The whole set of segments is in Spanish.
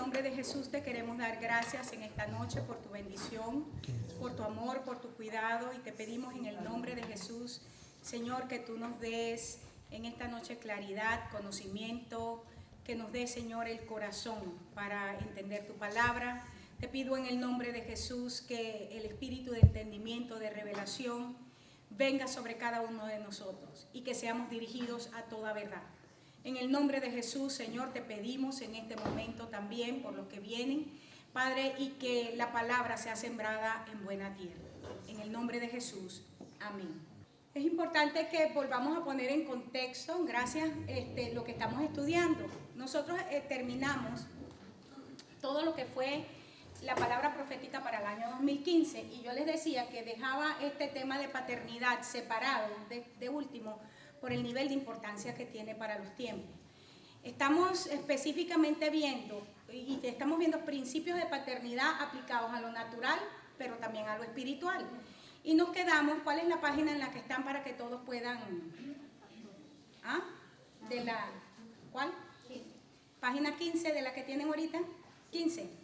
nombre de Jesús te queremos dar gracias en esta noche por tu bendición, por tu amor, por tu cuidado, y te pedimos en el nombre de Jesús, Señor, que tú nos des en esta noche claridad, conocimiento, que nos des, Señor, el corazón para entender tu palabra. Te pido en el nombre de Jesús que el espíritu de entendimiento, de revelación, venga sobre cada uno de nosotros y que seamos dirigidos a toda verdad. En el nombre de Jesús, Señor, te pedimos en este momento también por los que vienen, Padre, y que la palabra sea sembrada en buena tierra. En el nombre de Jesús, amén. Es importante que volvamos a poner en contexto, gracias, lo que estamos estudiando. Nosotros terminamos todo lo que fue la palabra profética para el año 2015, y yo les decía que dejaba este tema de paternidad separado de último por el nivel de importancia que tiene para los tiempos. Estamos específicamente viendo principios de paternidad aplicados a lo natural, pero también a lo espiritual. Y nos quedamos, ¿cuál es la página en la que están para que todos puedan? ¿Cuál? Página 15 de la que tienen ahorita. 15.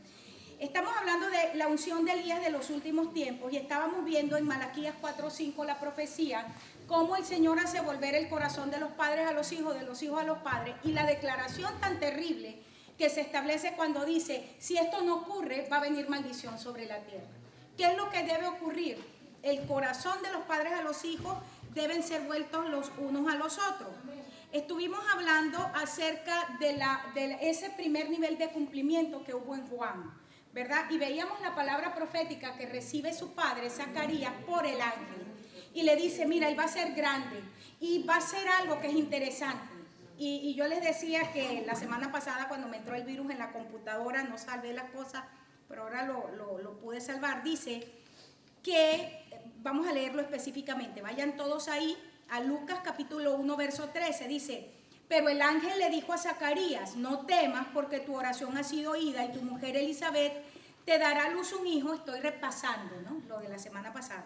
Estamos hablando de la unción de Elías de los últimos tiempos, y estábamos viendo en Malaquías 4:5 la profecía, cómo el Señor hace volver el corazón de los padres a los hijos, de los hijos a los padres, y la declaración tan terrible que se establece cuando dice, si esto no ocurre, va a venir maldición sobre la tierra. ¿Qué es lo que debe ocurrir? El corazón de los padres a los hijos deben ser vueltos los unos a los otros. Estuvimos hablando acerca de ese primer nivel de cumplimiento que hubo en Juan, ¿verdad? Y veíamos la palabra profética que recibe su padre, Zacarías, por el ángel. Y le dice, mira, él va a ser grande y va a ser algo que es interesante. Y yo les decía que la semana pasada, cuando me entró el virus en la computadora, no salvé las cosas, pero ahora lo pude salvar. Dice que, vamos a leerlo específicamente, vayan todos ahí a Lucas capítulo 1, verso 13, dice, pero el ángel le dijo a Zacarías, no temas porque tu oración ha sido oída y tu mujer Elizabeth te dará a luz un hijo. Estoy repasando, ¿no?, lo de la semana pasada.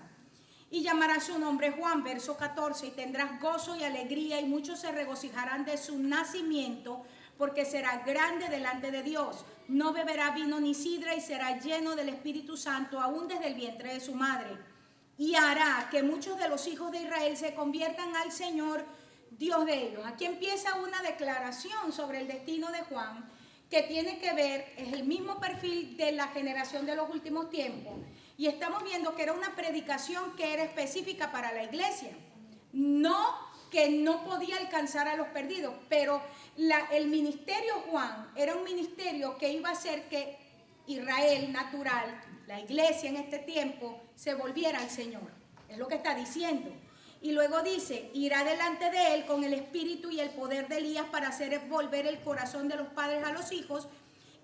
Y llamará su nombre Juan, verso 14, y tendrás gozo y alegría, y muchos se regocijarán de su nacimiento, porque será grande delante de Dios. No beberá vino ni sidra, y será lleno del Espíritu Santo, aún desde el vientre de su madre. Y hará que muchos de los hijos de Israel se conviertan al Señor, Dios de ellos. Aquí empieza una declaración sobre el destino de Juan, que tiene que ver, es el mismo perfil de la generación de los últimos tiempos. Y estamos viendo que era una predicación que era específica para la iglesia. No que no podía alcanzar a los perdidos, pero el ministerio Juan era un ministerio que iba a hacer que Israel natural, la iglesia en este tiempo, se volviera al Señor. Es lo que está diciendo. Y luego dice, irá delante de él con el espíritu y el poder de Elías para hacer volver el corazón de los padres a los hijos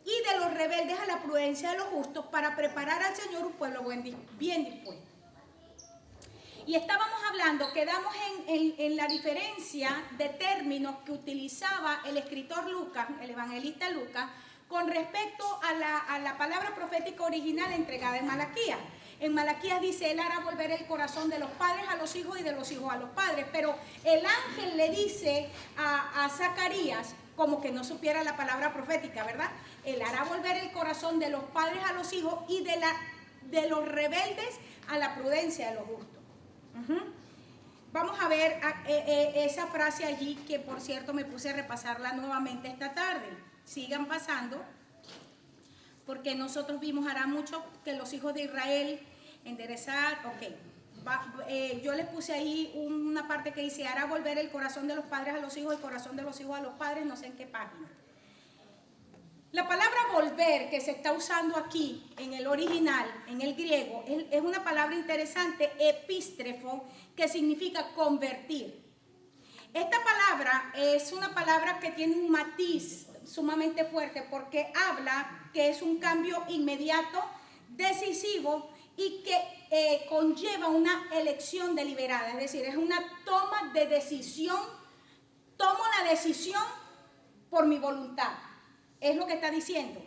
y de los rebeldes a la prudencia de los justos, para preparar al Señor un pueblo bien dispuesto. Y estábamos hablando, quedamos en la diferencia de términos que utilizaba el escritor Lucas, el evangelista Lucas, con respecto a la palabra profética original entregada en Malaquías. En Malaquías dice, él hará volver el corazón de los padres a los hijos y de los hijos a los padres. Pero el ángel le dice a Zacarías, como que no supiera la palabra profética, ¿verdad? Él hará volver el corazón de los padres a los hijos y de los rebeldes a la prudencia de los justos. Vamos a ver esa frase allí, que por cierto me puse a repasarla nuevamente esta tarde. Sigan pasando, porque nosotros vimos, hará mucho que los hijos de Israel enderezar, yo les puse ahí una parte que dice, hará volver el corazón de los padres a los hijos, el corazón de los hijos a los padres, no sé en qué página. La palabra volver que se está usando aquí en el original, en el griego, es una palabra interesante, epístrefo, que significa convertir. Esta palabra es una palabra que tiene un matiz sumamente fuerte, porque habla que es un cambio inmediato, decisivo, y que conlleva una elección deliberada, es decir, es una toma de decisión. Tomo la decisión por mi voluntad, es lo que está diciendo.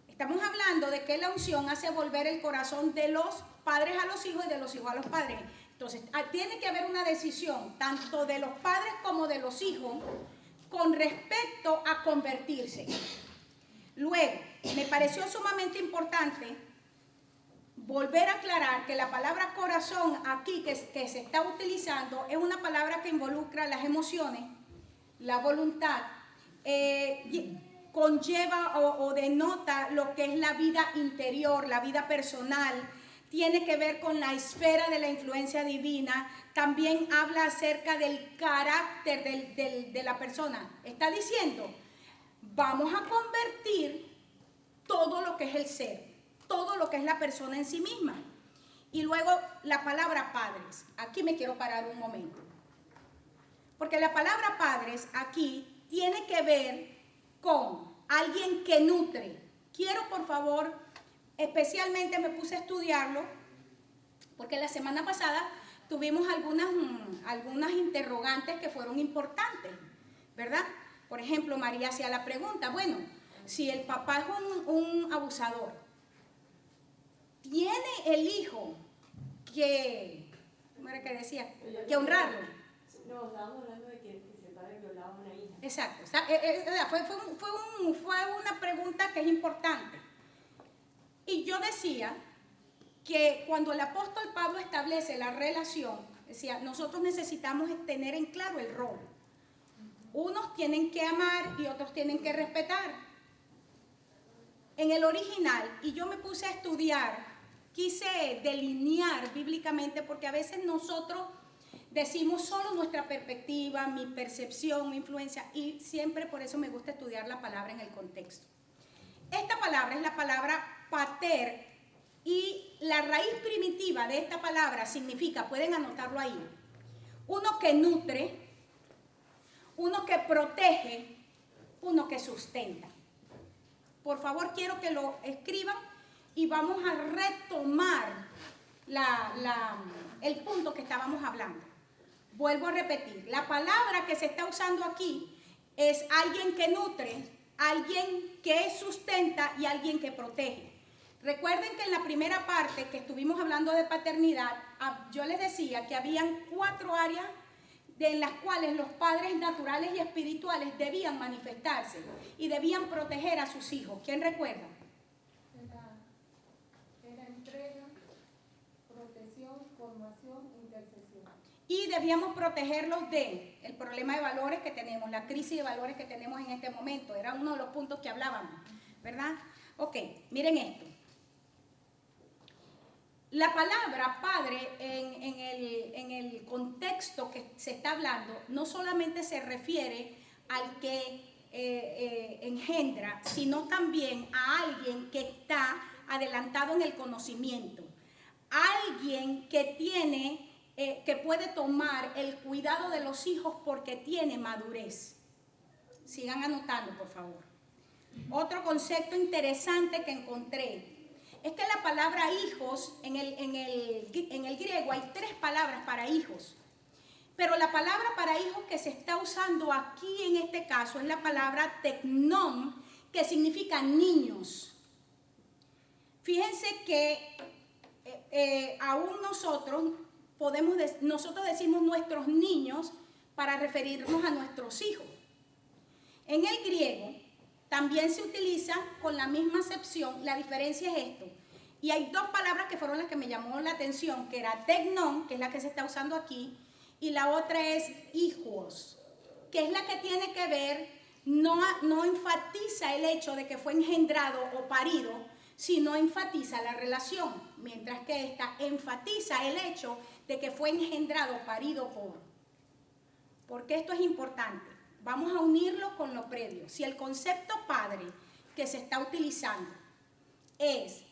Estamos hablando de que la unción hace volver el corazón de los padres a los hijos y de los hijos a los padres. Entonces, tiene que haber una decisión, tanto de los padres como de los hijos, con respecto a convertirse. Luego, me pareció sumamente importante volver a aclarar que la palabra corazón aquí que se está utilizando es una palabra que involucra las emociones, la voluntad, conlleva o denota lo que es la vida interior, la vida personal, tiene que ver con la esfera de la influencia divina, también habla acerca del carácter de la persona. Está diciendo, vamos a convertir todo lo que es el ser, todo lo que es la persona en sí misma. Y luego la palabra padres. Aquí me quiero parar un momento. Porque la palabra padres aquí tiene que ver con alguien que nutre. Quiero, por favor, especialmente me puse a estudiarlo, porque la semana pasada tuvimos algunas interrogantes que fueron importantes, ¿verdad? Por ejemplo, María hacía la pregunta, bueno, si el papá es un abusador, ¿tiene el hijo que, ¿cómo era que decía? Que honrarlo? No, estábamos hablando de que su padre violaba a una hija. Exacto, fue una pregunta que es importante. Y yo decía que cuando el apóstol Pablo establece la relación, decía, nosotros necesitamos tener en claro el rol. Unos tienen que amar y otros tienen que respetar. En el original, y yo me puse a estudiar, quise delinear bíblicamente, porque a veces nosotros decimos solo nuestra perspectiva, mi percepción, mi influencia, y siempre por eso me gusta estudiar la palabra en el contexto. Esta palabra es la palabra pater, y la raíz primitiva de esta palabra significa, pueden anotarlo ahí, uno que nutre, uno que protege, uno que sustenta. Por favor, quiero que lo escriban y vamos a retomar el punto que estábamos hablando. Vuelvo a repetir, la palabra que se está usando aquí es alguien que nutre, alguien que sustenta y alguien que protege. Recuerden que en la primera parte que estuvimos hablando de paternidad, yo les decía que habían 4 áreas en las cuales los padres naturales y espirituales debían manifestarse y debían proteger a sus hijos. ¿Quién recuerda? Era entrega, protección, formación, intercesión. Y debíamos protegerlos del problema de valores que tenemos, la crisis de valores que tenemos en este momento. Era uno de los puntos que hablábamos, ¿verdad? Ok, miren esto. La palabra padre en el contexto que se está hablando no solamente se refiere al que engendra, sino también a alguien que está adelantado en el conocimiento, alguien que tiene, que puede tomar el cuidado de los hijos porque tiene madurez. Sigan anotando, por favor. Otro concepto interesante que encontré es que la palabra hijos, en el griego hay 3 palabras para hijos, pero la palabra para hijos que se está usando aquí en este caso es la palabra teknon, que significa niños. Fíjense que aún nosotros decimos nuestros niños para referirnos a nuestros hijos. En el griego también se utiliza con la misma acepción, la diferencia es esto. Y hay 2 palabras que fueron las que me llamó la atención, que era teknon, que es la que se está usando aquí, y la otra es hijos, que es la que tiene que ver, no enfatiza el hecho de que fue engendrado o parido, sino enfatiza la relación, mientras que esta enfatiza el hecho de que fue engendrado, parido por. Porque esto es importante. Vamos a unirlo con lo previo. Si el concepto padre que se está utilizando es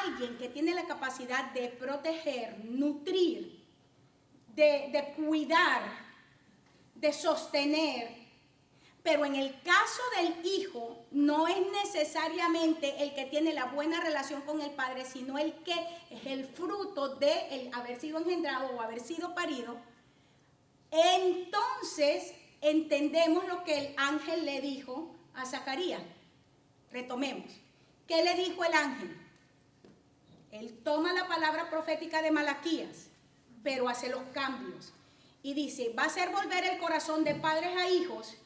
alguien que tiene la capacidad de proteger, nutrir, de cuidar, de sostener, pero en el caso del hijo no es necesariamente el que tiene la buena relación con el padre, sino el que es el fruto de el haber sido engendrado o haber sido parido. Entonces entendemos lo que el ángel le dijo a Zacarías. Retomemos. ¿Qué le dijo el ángel? Él toma la palabra profética de Malaquías, pero hace los cambios. Y dice, va a hacer volver el corazón de padres a hijos,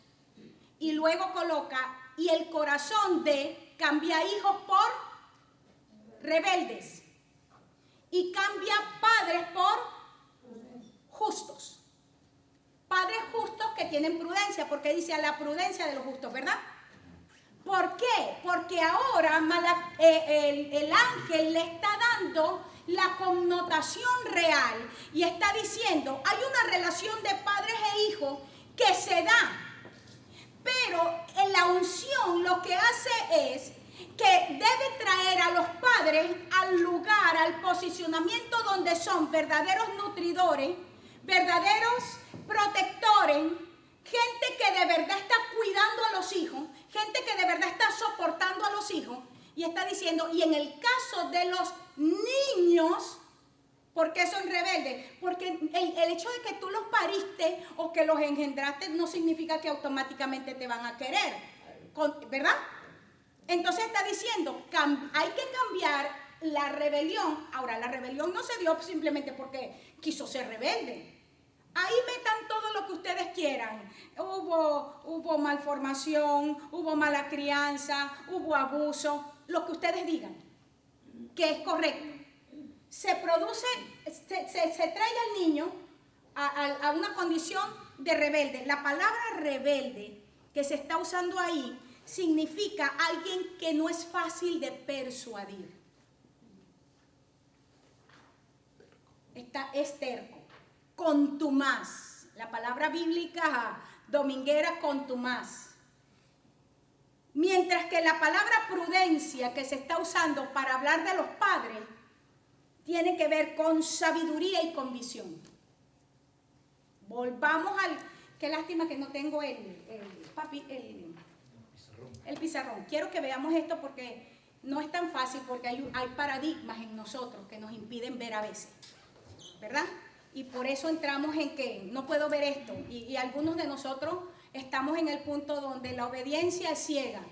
y luego coloca, y el corazón de cambia hijos por rebeldes y cambia padres por justos. Padres justos que tienen prudencia, porque dice a la prudencia de los justos, ¿verdad? ¿Por qué? Porque ahora el ángel le está dando la connotación real y está diciendo, hay una relación de padres e hijos que se da, pero en la unción lo que hace es que debe traer a los padres al lugar, al posicionamiento donde son verdaderos nutridores, verdaderos protectores, gente que de verdad está cuidando a los hijos, gente que de verdad está soportando a los hijos, y está diciendo, y en el caso de los niños, ¿por qué son rebeldes? Porque el hecho de que tú los pariste o que los engendraste no significa que automáticamente te van a querer, ¿verdad? Entonces está diciendo, hay que cambiar la rebelión. Ahora, la rebelión no se dio simplemente porque quiso ser rebelde. Ahí metan todo lo que ustedes quieran. Hubo malformación, hubo mala crianza, hubo abuso, lo que ustedes digan, que es correcto. Se produce, se trae al niño a una condición de rebelde. La palabra rebelde que se está usando ahí significa alguien que no es fácil de persuadir. Es terco, contumaz. La palabra bíblica dominguera, contumaz. Mientras que la palabra prudencia que se está usando para hablar de los padres tiene que ver con sabiduría y con visión. Volvamos al... Qué lástima que no tengo el pizarrón. Quiero que veamos esto porque no es tan fácil, porque hay paradigmas en nosotros que nos impiden ver a veces, ¿verdad? Y por eso entramos en que no puedo ver esto. Y algunos de nosotros estamos en el punto donde la obediencia es ciega.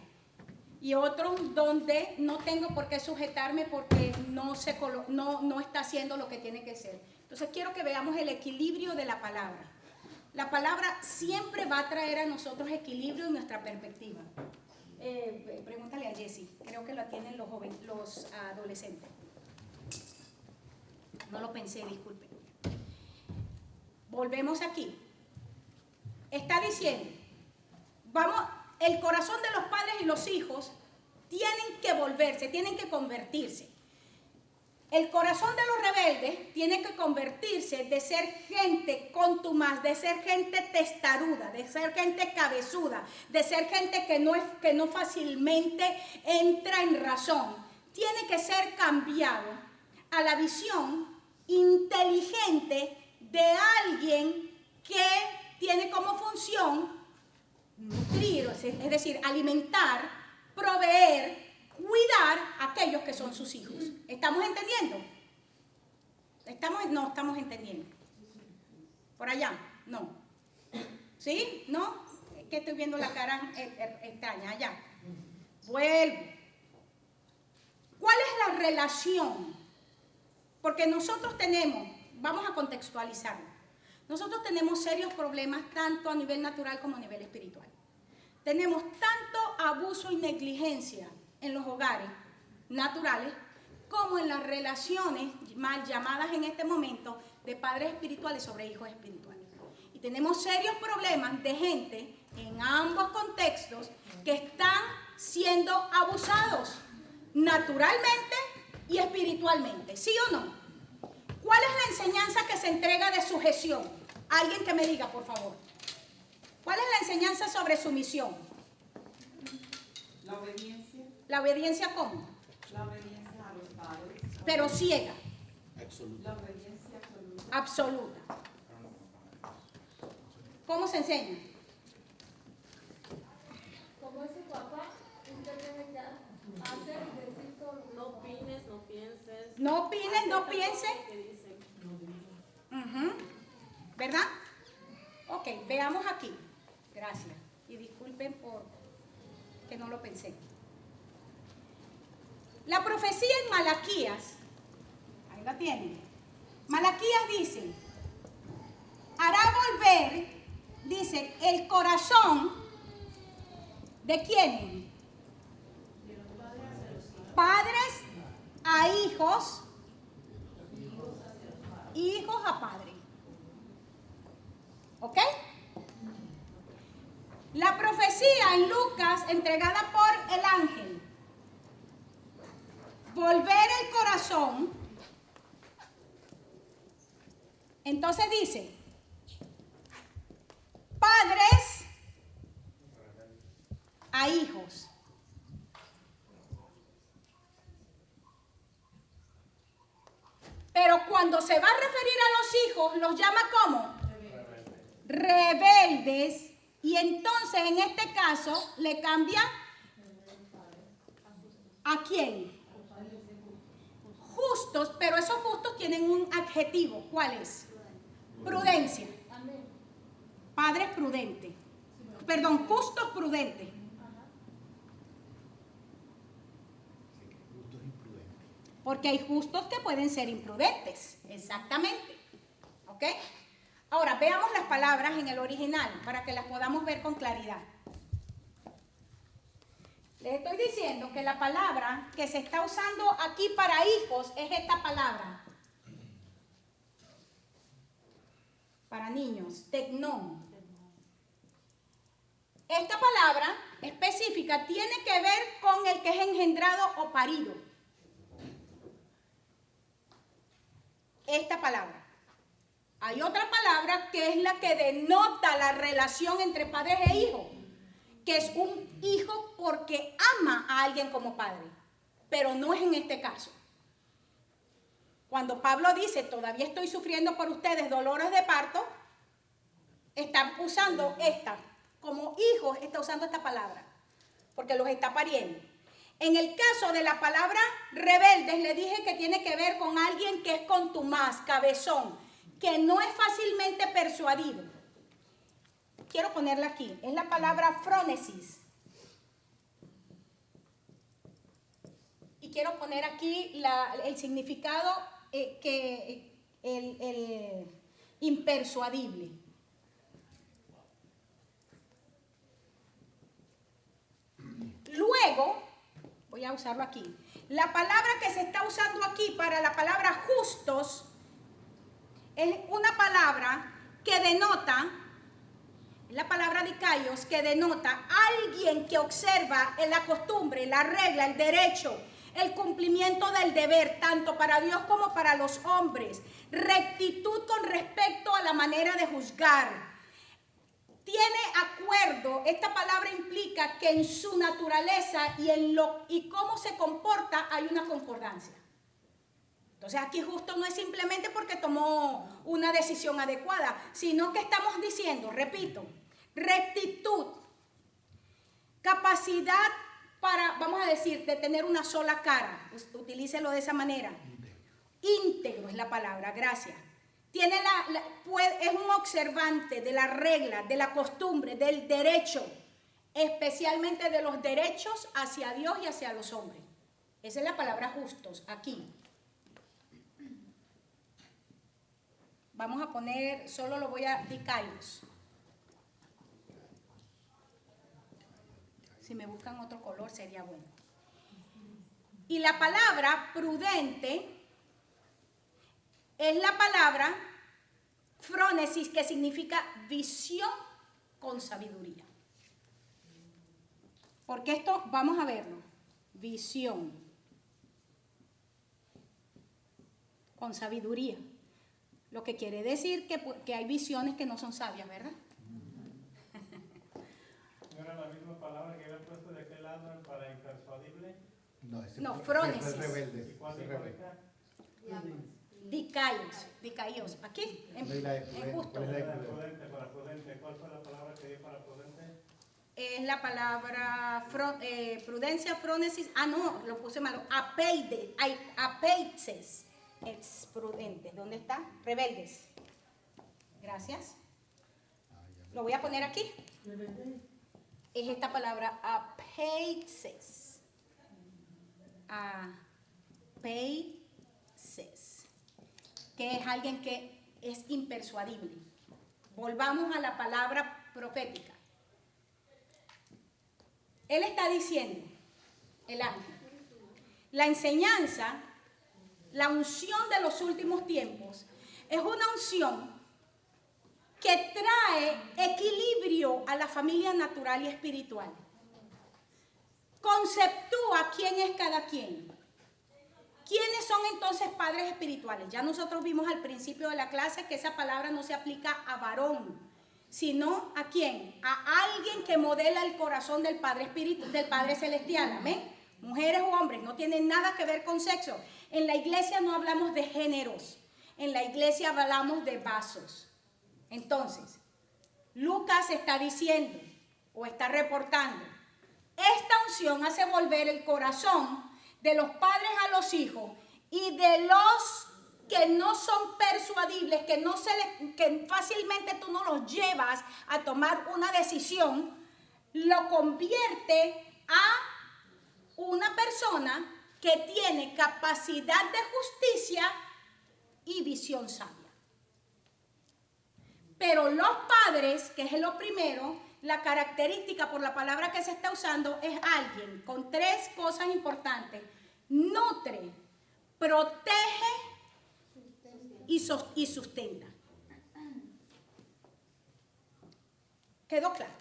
Y otros donde no tengo por qué sujetarme porque no está haciendo lo que tiene que ser. Entonces quiero que veamos el equilibrio de la palabra. La palabra siempre va a traer a nosotros equilibrio en nuestra perspectiva. Pregúntale a Jessie, creo que la tienen los adolescentes. No lo pensé, disculpen. Volvemos aquí. Está diciendo, el corazón de los padres y los hijos tienen que volverse, tienen que convertirse. El corazón de los rebeldes tiene que convertirse de ser gente contumaz, de ser gente testaruda, de ser gente cabezuda, de ser gente que no fácilmente entra en razón. Tiene que ser cambiado a la visión inteligente de alguien que tiene como función nutrir, es decir, alimentar, proveer, cuidar a aquellos que son sus hijos. ¿Estamos entendiendo? No estamos entendiendo. ¿Por allá? No. ¿Sí? ¿No? Es que estoy viendo la cara extraña. Allá. Vuelvo. ¿Cuál es la relación? Porque nosotros vamos a contextualizarlo. Nosotros tenemos serios problemas tanto a nivel natural como a nivel espiritual. Tenemos tanto abuso y negligencia en los hogares naturales como en las relaciones mal llamadas en este momento de padres espirituales sobre hijos espirituales. Y tenemos serios problemas de gente en ambos contextos que están siendo abusados naturalmente y espiritualmente. ¿Sí o no? ¿Cuál es la enseñanza que se entrega de sujeción? Alguien que me diga, por favor. ¿Cuál es la enseñanza sobre sumisión? La obediencia. ¿La obediencia cómo? La obediencia a los padres. Pero ciega. La obediencia absoluta. Absoluta. ¿Cómo se enseña? Como es su papá, usted tiene que hacer y decir todo. No opines, no pienses. No opines, no pienses. ¿Qué dicen? ¿Verdad? Ok, veamos aquí. Gracias. Y disculpen por que no lo pensé. La profecía en Malaquías, ahí la tienen. Malaquías dice, hará volver, dice, el corazón ¿de quién? Padres a hijos, hijos a padres. ¿Ok? La profecía en Lucas, entregada por el ángel, volver el corazón. Entonces dice, padres a hijos. Pero cuando se va a referir a los hijos, los llama ¿cómo? Rebeldes. Y entonces en este caso le cambia ¿a quién? Justos, pero esos justos tienen un adjetivo. ¿Cuál es? Prudencia. Padres prudentes. Perdón, justos prudentes. Porque hay justos que pueden ser imprudentes. Exactamente. ¿Ok? Ahora, veamos las palabras en el original para que las podamos ver con claridad. Les estoy diciendo que la palabra que se está usando aquí para hijos es esta palabra. Para niños, tecnón. Esta palabra específica tiene que ver con el que es engendrado o parido. Esta palabra. Hay otra palabra que es la que denota la relación entre padres e hijos, que es un hijo porque ama a alguien como padre, pero no es en este caso. Cuando Pablo dice, todavía estoy sufriendo por ustedes dolores de parto, está usando esta, como hijos está usando esta palabra, porque los está pariendo. En el caso de la palabra rebeldes, le dije que tiene que ver con alguien que es contumaz, cabezón, que no es fácilmente persuadido. Quiero ponerla aquí. Es la palabra frónesis. Y quiero poner aquí el significado el impersuadible. Luego, voy a usarlo aquí. La palabra que se está usando aquí para la palabra justos es una palabra que denota, la palabra dikaios, que denota a alguien que observa en la costumbre, la regla, el derecho, el cumplimiento del deber, tanto para Dios como para los hombres. Rectitud con respecto a la manera de juzgar. Tiene acuerdo, esta palabra implica que en su naturaleza y cómo se comporta hay una concordancia. Entonces aquí justo no es simplemente porque tomó una decisión adecuada, sino que estamos diciendo, repito, rectitud, capacidad para, vamos a decir, de tener una sola cara, utilícelo de esa manera. Íntegro es la palabra, gracias. Es un observante de la regla, de la costumbre, del derecho, especialmente de los derechos hacia Dios y hacia los hombres. Esa es la palabra justos, aquí. Vamos a poner, solo lo voy a dikaios. Si me buscan otro color sería bueno. Y la palabra prudente es la palabra frónesis, que significa visión con sabiduría. Porque esto, vamos a verlo, visión con sabiduría. Lo que quiere decir que hay visiones que no son sabias, ¿verdad? ¿No era la misma palabra que había puesto de aquel lado para impersuadible? No, frónesis. ¿Y cuál dijo acá? Dikaios, aquí, en justo. Prudente, para prudente. ¿Cuál fue la palabra que dio para prudente? Es la palabra prudencia, frónesis. Ah, no, lo puse malo. Apeitzes. Es prudente. ¿Dónde está? Rebeldes. Gracias. Lo voy a poner aquí. Es esta palabra apeitzes. Apeitzes. Que es alguien que es impersuadible. Volvamos a la palabra profética. Él está diciendo, el ángel, la enseñanza, la unción de los últimos tiempos, es una unción que trae equilibrio a la familia natural y espiritual. Conceptúa quién es cada quien. ¿Quiénes son entonces padres espirituales? Ya nosotros vimos al principio de la clase que esa palabra no se aplica a varón, sino ¿a quién? A alguien que modela el corazón del Padre Espíritu, del Padre Celestial. Amén. Mujeres o hombres, no tienen nada que ver con sexo. En la iglesia no hablamos de géneros, en la iglesia hablamos de vasos. Entonces, Lucas está diciendo o está reportando, esta unción hace volver el corazón de los padres a los hijos y de los que no son persuadibles, que fácilmente tú no los llevas a tomar una decisión, lo convierte a una persona que tiene capacidad de justicia y visión sabia. Pero los padres, que es lo primero, la característica por la palabra que se está usando es alguien con tres cosas importantes: nutre, protege y sustenta. ¿Quedó claro?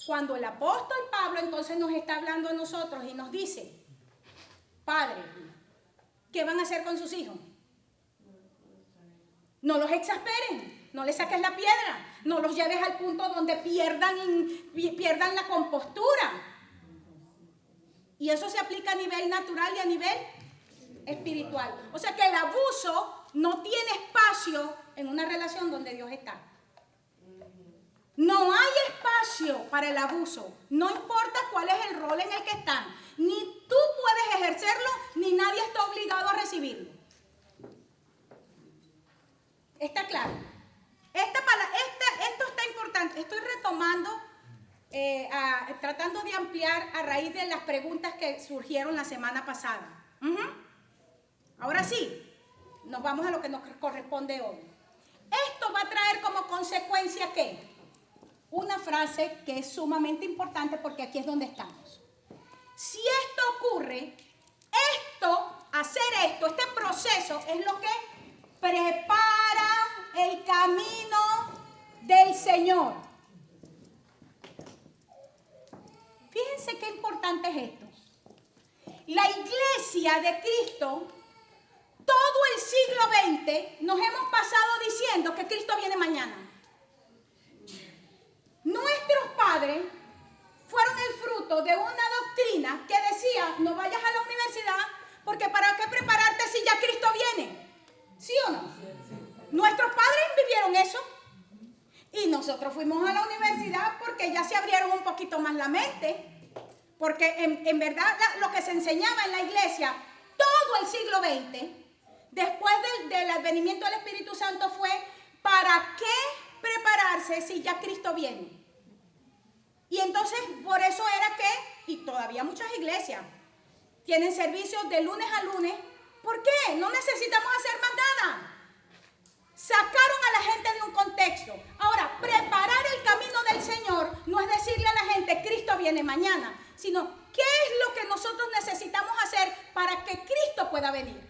Cuando el apóstol Pablo entonces nos está hablando a nosotros y nos dice, padre, ¿qué van a hacer con sus hijos? No los exasperen, no les saques la piedra, no los lleves al punto donde pierdan la compostura. Y eso se aplica a nivel natural y a nivel espiritual. O sea que el abuso no tiene espacio en una relación donde Dios está. No hay espacio para el abuso, no importa cuál es el rol en el que están. Ni tú puedes ejercerlo, ni nadie está obligado a recibirlo. ¿Está claro? Esto está importante. Estoy retomando, tratando de ampliar a raíz de las preguntas que surgieron la semana pasada. Ahora sí, nos vamos a lo que nos corresponde hoy. Esto va a traer como consecuencia ¿qué? Una frase que es sumamente importante porque aquí es donde estamos. Si esto ocurre, hacer esto, este proceso es lo que prepara el camino del Señor. Fíjense qué importante es esto. La iglesia de Cristo, todo el siglo XX, nos hemos pasado diciendo que Cristo viene mañana. Nuestros padres fueron el fruto de una doctrina que decía, no vayas a la universidad porque ¿para qué prepararte si ya Cristo viene? ¿Sí o no? Nuestros padres vivieron eso y nosotros fuimos a la universidad porque ya se abrieron un poquito más la mente, porque en verdad lo que se enseñaba en la iglesia todo el siglo XX, después del advenimiento del Espíritu Santo, fue ¿para qué prepararse si ya Cristo viene? Y entonces por eso era que, y todavía muchas iglesias tienen servicios de lunes a lunes. ¿Por qué? No necesitamos hacer más nada. Sacaron a la gente de un contexto. Ahora, preparar el camino del Señor no es decirle a la gente, Cristo viene mañana, sino, ¿qué es lo que nosotros necesitamos hacer para que Cristo pueda venir?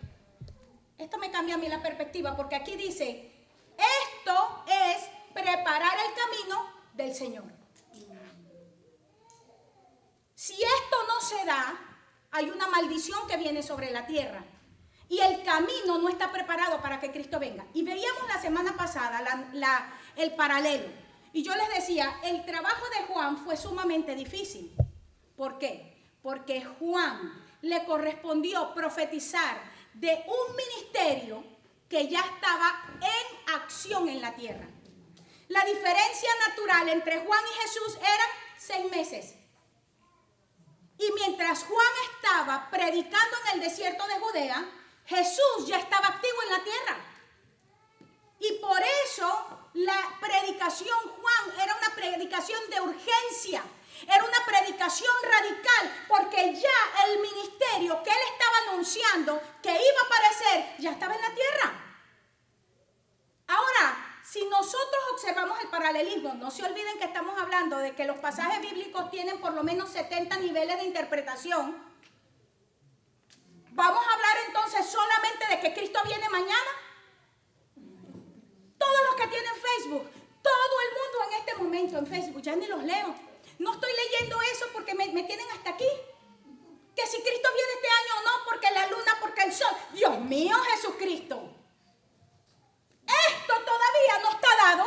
Esto me cambia a mí la perspectiva, porque aquí dice, esto es preparar el camino del Señor. Si esto no se da, hay una maldición que viene sobre la tierra. Y el camino no está preparado para que Cristo venga. Y veíamos la semana pasada el paralelo. Y yo les decía, el trabajo de Juan fue sumamente difícil. ¿Por qué? Porque Juan le correspondió profetizar de un ministerio que ya estaba en acción en la tierra. La diferencia natural entre Juan y Jesús eran 6 meses. Y mientras Juan estaba predicando en el desierto de Judea, Jesús ya estaba activo en la tierra. Y por eso la predicación, Juan, era una predicación de urgencia. Era una predicación radical, porque ya el ministerio que él estaba anunciando que iba a aparecer ya estaba en la tierra. Ahora, si nosotros observamos el paralelismo, no se olviden que estamos hablando de que los pasajes bíblicos tienen por lo menos 70 niveles de interpretación. ¿Vamos a hablar entonces solamente de que Cristo viene mañana? Todos los que tienen Facebook, todo el mundo en este momento en Facebook, ya ni los leo. No estoy leyendo eso porque me tienen hasta aquí. Que si Cristo viene este año o no, porque la luna, porque el sol. Dios mío, Jesucristo. Esto todavía no está dado.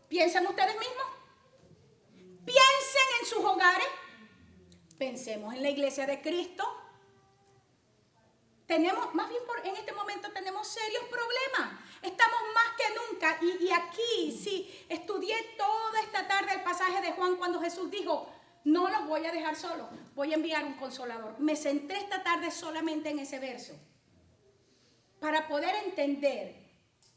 Piensen ustedes mismos. Piensen en sus hogares. Pensemos en la iglesia de Cristo. Tenemos, más bien en este momento tenemos serios problemas. Estamos más que nunca. Y aquí, sí, estudié toda esta tarde el pasaje de Juan cuando Jesús dijo, no los voy a dejar solos, voy a enviar un consolador. Me centré esta tarde solamente en ese verso. Para poder entender,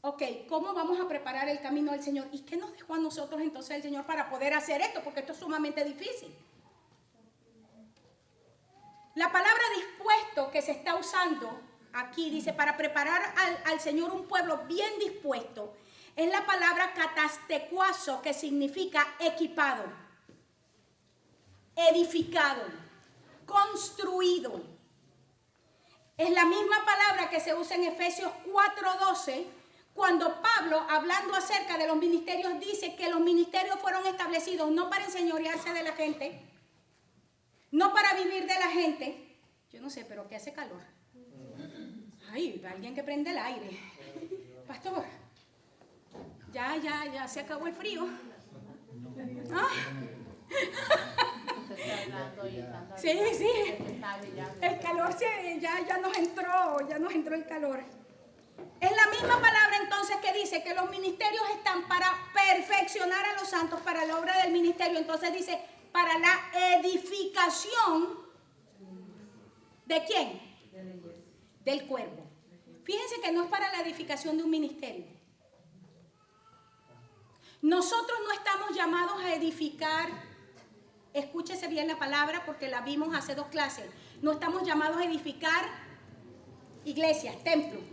ok, ¿cómo vamos a preparar el camino del Señor? ¿Y qué nos dejó a nosotros entonces el Señor para poder hacer esto? Porque esto es sumamente difícil. La palabra dispuesto que se está usando aquí, dice, para preparar al Señor un pueblo bien dispuesto, es la palabra catastecuazo, que significa equipado, edificado, construido. Es la misma palabra que se usa en Efesios 4:12, cuando Pablo, hablando acerca de los ministerios, dice que los ministerios fueron establecidos no para enseñorearse de la gente, no para vivir de la gente. Yo no sé, pero que hace calor. Ay, alguien que prende el aire. Pastor, ya se acabó el frío. ¿Ah? Sí. El calor ya nos entró el calor. Es la misma palabra entonces que dice que los ministerios están para perfeccionar a los santos para la obra del ministerio. Entonces dice, para la edificación ¿de quién? Del cuerpo. Fíjense que no es para la edificación de un ministerio. Nosotros no estamos llamados a edificar, escúchese bien la palabra porque la vimos hace 2 clases, no estamos llamados a edificar iglesias, templos,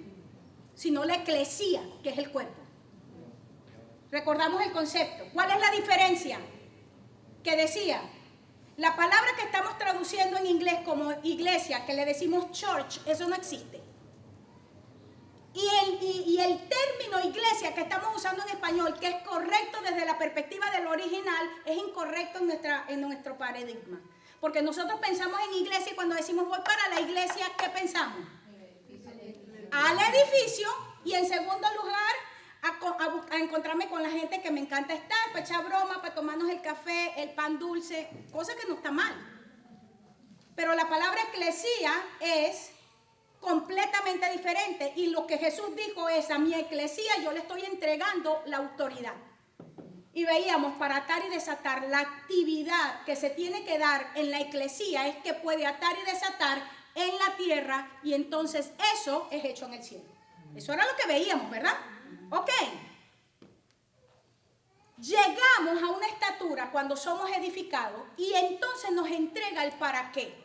sino la eclesía, que es el cuerpo. Recordamos el concepto. ¿Cuál es la diferencia? Que decía, la palabra que estamos traduciendo en inglés como iglesia, que le decimos church, eso no existe. Y el término iglesia que estamos usando en español, que es correcto desde la perspectiva del original, es incorrecto en nuestro paradigma. Porque nosotros pensamos en iglesia y cuando decimos voy para la iglesia, ¿qué pensamos? Al edificio, y en segundo lugar a encontrarme con la gente que me encanta estar, para echar broma, para tomarnos el café, el pan dulce, cosa que no está mal. Pero la palabra eclesía es completamente diferente, y lo que Jesús dijo es, a mi eclesía yo le estoy entregando la autoridad. Y veíamos, para atar y desatar, la actividad que se tiene que dar en la eclesía es que puede atar y desatar en la tierra, y entonces eso es hecho en el cielo. Eso era lo que veíamos, ¿verdad? Ok. Llegamos a una estatura cuando somos edificados y entonces nos entrega el para qué.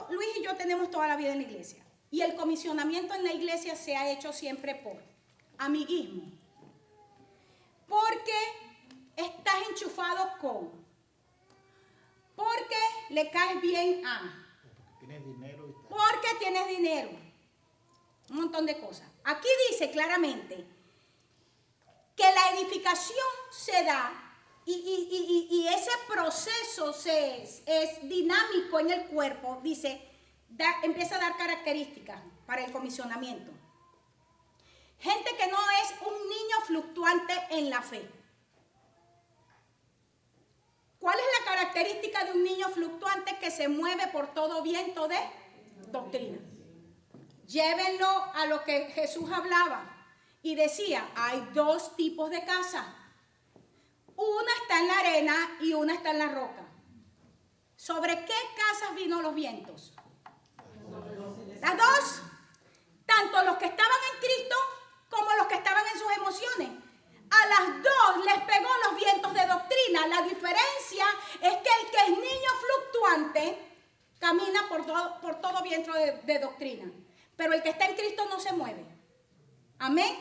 Luis y yo tenemos toda la vida en la iglesia, y el comisionamiento en la iglesia se ha hecho siempre por amiguismo, porque estás enchufado con, porque le caes bien a, porque tienes dinero, un montón de cosas. Aquí dice claramente que la edificación se da y ese proceso es dinámico en el cuerpo, dice, empieza a dar características para el comisionamiento. Gente que no es un niño fluctuante en la fe. ¿Cuál es la característica de un niño fluctuante? Que se mueve por todo viento de doctrina. Llévenlo a lo que Jesús hablaba y decía, hay 2 tipos de casa. Una está en la arena y una está en la roca. ¿Sobre qué casas vino los vientos? Las 2. Tanto los que estaban en Cristo como los que estaban en sus emociones. A las 2 les pegó los vientos de doctrina. La diferencia es que el que es niño fluctuante camina por todo viento de doctrina. Pero el que está en Cristo no se mueve. Amén.